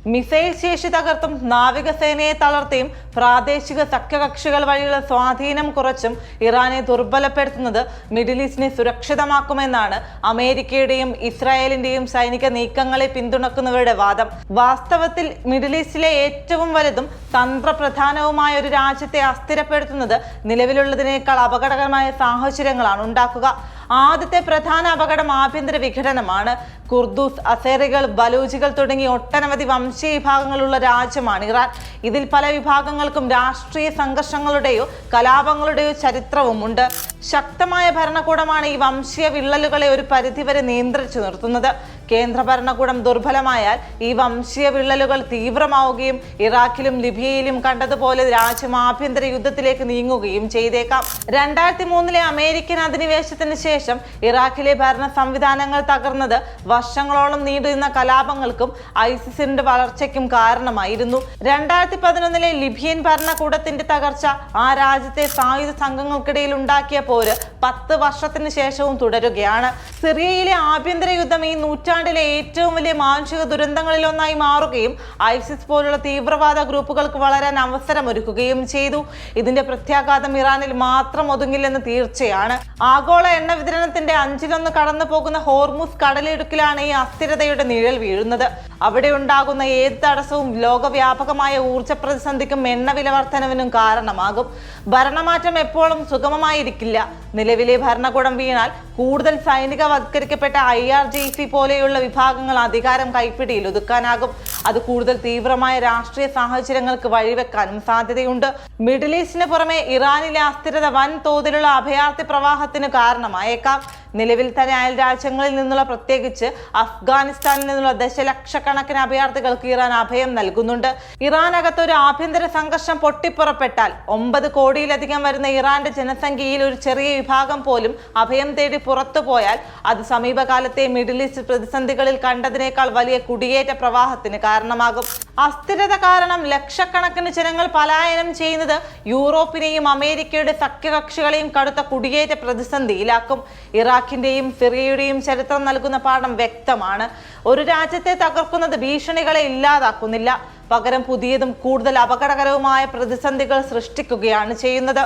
Missile ശേഷി തകർത്തും നാവികസേനയെ തളർത്തിയും പ്രാദേശിക സഖ്യകക്ഷികൾ വഴിയുള്ള സ്വാധീനം കുറച്ചും ഇറാനെ ദുർബലപ്പെടുത്തുന്നത് മിഡിൽ ഈസ്റ്റിനെ സുരക്ഷിതമാക്കുമെന്നാണ് അമേരിക്കയുടെയും ഇസ്രായേലിന്റെയും സൈനിക നീക്കങ്ങളെ പിന്തുണക്കുന്നവരുടെ വാദം. വാസ്തവത്തിൽ മിഡിൽ ഈസ്റ്റിലെ ഏറ്റവും വലുതും തന്ത്രപ്രധാനവുമായ ഒരു രാജ്യത്തെ അസ്ഥിരപ്പെടുത്തുന്നത് നിലവിലുള്ളതിനേക്കാൾ അപകടകരമായ സാഹചര്യങ്ങളാണ് ഉണ്ടാക്കുക. ആദ്യത്തെ പ്രധാന അപകടം ആഭ്യന്തര വിഘടനമാണ്. കുർദൂസ്, അസേറികൾ, ബലൂജികൾ തുടങ്ങി ഒട്ടനവധി വംശീയ വിഭാഗങ്ങളുള്ള രാജ്യമാണ് ഇറാൻ. ഇതിൽ പല വിഭാഗങ്ങൾക്കും രാഷ്ട്രീയ സംഘർഷങ്ങളുടെയോ കലാപങ്ങളുടെയോ ചരിത്രവുമുണ്ട്. ശക്തമായ ഭരണകൂടമാണ് ഈ വംശീയ വിള്ളലുകളെ ഒരു പരിധിവരെ നിയന്ത്രിച്ചു നിർത്തുന്നത്. കേന്ദ്ര ഭരണകൂടം ദുർബലമായാൽ ഈ വംശീയ വിള്ളലുകൾ തീവ്രമാവുകയും ഇറാഖിലും ലിബിയയിലും കണ്ടതുപോലെ രാജ്യം ആഭ്യന്തര യുദ്ധത്തിലേക്ക് നീങ്ങുകയും ചെയ്തേക്കാം. 2003 അമേരിക്കൻ അധിനിവേശത്തിന് ശേഷം ഇറാഖിലെ ഭരണ സംവിധാനങ്ങൾ തകർന്നത് വർഷങ്ങളോളം നീണ്ടുനിന്ന കലാപങ്ങൾക്കും ഐസിസിന്റെ വളർച്ചയ്ക്കും കാരണമായിരുന്നു. 2011 ലിബിയൻ ഭരണകൂടത്തിന്റെ തകർച്ച ആ രാജ്യത്തെ സായുധ സംഘങ്ങൾക്കിടയിൽ ഉണ്ടാക്കിയ പോര് 10 വർഷത്തിന് ശേഷവും തുടരുകയാണ്. സിറിയയിലെ ആഭ്യന്തര യുദ്ധം ഈ നൂറ്റാണ്ടിലെ ഏറ്റവും വലിയ മാനുഷിക ദുരന്തങ്ങളിലൊന്നായി മാറുകയും ഐസിസ് പോലുള്ള തീവ്രവാദ ഗ്രൂപ്പുകൾക്ക് വളരാൻ അവസരമൊരുക്കുകയും ചെയ്തു. ഇതിന്റെ പ്രത്യാഘാതം ഇറാനിൽ മാത്രം ഒതുങ്ങില്ലെന്ന് തീർച്ചയാണ്. ആഗോള എണ്ണ വിതരണത്തിന്റെ 1/5 കടന്നു പോകുന്ന ഹോർമുസ് കടലിടുക്കിലാണ് ഈ അസ്ഥിരതയുടെ നിഴൽ വീഴുന്നത്. അവിടെ ഉണ്ടാകുന്ന ഏത് തടസ്സവും ലോകവ്യാപകമായ ഊർജ്ജ പ്രതിസന്ധിക്കും എണ്ണവില വർധനവിനും കാരണമാകും. ഭരണമാറ്റം എപ്പോഴും സുഗമമായിരിക്കില്ല. നിലവിലെ ഭരണകൂടം വീണാൽ കൂടുതൽ സൈനികവത്കരിക്കപ്പെട്ട IRGC പോലെയുള്ള വിഭാഗങ്ങൾ അധികാരം കൈപ്പിടിയിൽ ഒതുക്കാനാകും. അത് കൂടുതൽ തീവ്രമായ രാഷ്ട്രീയ സാഹചര്യങ്ങൾക്ക് വഴിവെക്കാനും സാധ്യതയുണ്ട്. മിഡിൽ ഈസ്റ്റിന് പുറമെ ഇറാനിലെ അസ്ഥിരത വൻ തോതിലുള്ള അഭയാർത്ഥി പ്രവാഹത്തിന് കാരണമായേക്കാം. നിലവിൽ തന്നെ അയൽ രാജ്യങ്ങളിൽ നിന്നുള്ള, പ്രത്യേകിച്ച് അഫ്ഗാനിസ്ഥാനിൽ നിന്നുള്ള ദശലക്ഷക്കണക്കിന് അഭയാർത്ഥികൾക്ക് ഇറാൻ അഭയം നൽകുന്നുണ്ട്. ഇറാനകത്ത് ഒരു ആഭ്യന്തര സംഘർഷം പൊട്ടിപ്പുറപ്പെട്ടാൽ 9 കോടിയിലധികം വരുന്ന ഇറാന്റെ ജനസംഖ്യയിൽ ഒരു ചെറിയ വിഭാഗം പോലും അഭയം തേടി പുറത്തു പോയാൽ അത് സമീപകാലത്തെ മിഡിൽ ഈസ്റ്റ് പ്രതിസന്ധികളിൽ കണ്ടതിനേക്കാൾ വലിയ കുടിയേറ്റ പ്രവാഹത്തിന് കാരണമാകും. അസ്ഥിരത കാരണം ലക്ഷക്കണക്കിന് ജനങ്ങൾ പലായനം ചെയ്യുന്നത് യൂറോപ്പിനെയും അമേരിക്കയുടെ സഖ്യകക്ഷികളെയും കടുത്ത കുടിയേറ്റ പ്രതിസന്ധിയിലാക്കും. ഇറാഖിന്റെയും സിറിയയുടെയും ചരിത്രം നൽകുന്ന പാഠം വ്യക്തമാണ്. ഒരു രാജ്യത്തെ തകർക്കുന്നത് ഭീഷണികളെ ഇല്ലാതാക്കുന്നില്ല, പകരം പുതിയതും കൂടുതൽ അപകടകരവുമായ പ്രതിസന്ധികൾ സൃഷ്ടിക്കുകയാണ് ചെയ്യുന്നത്.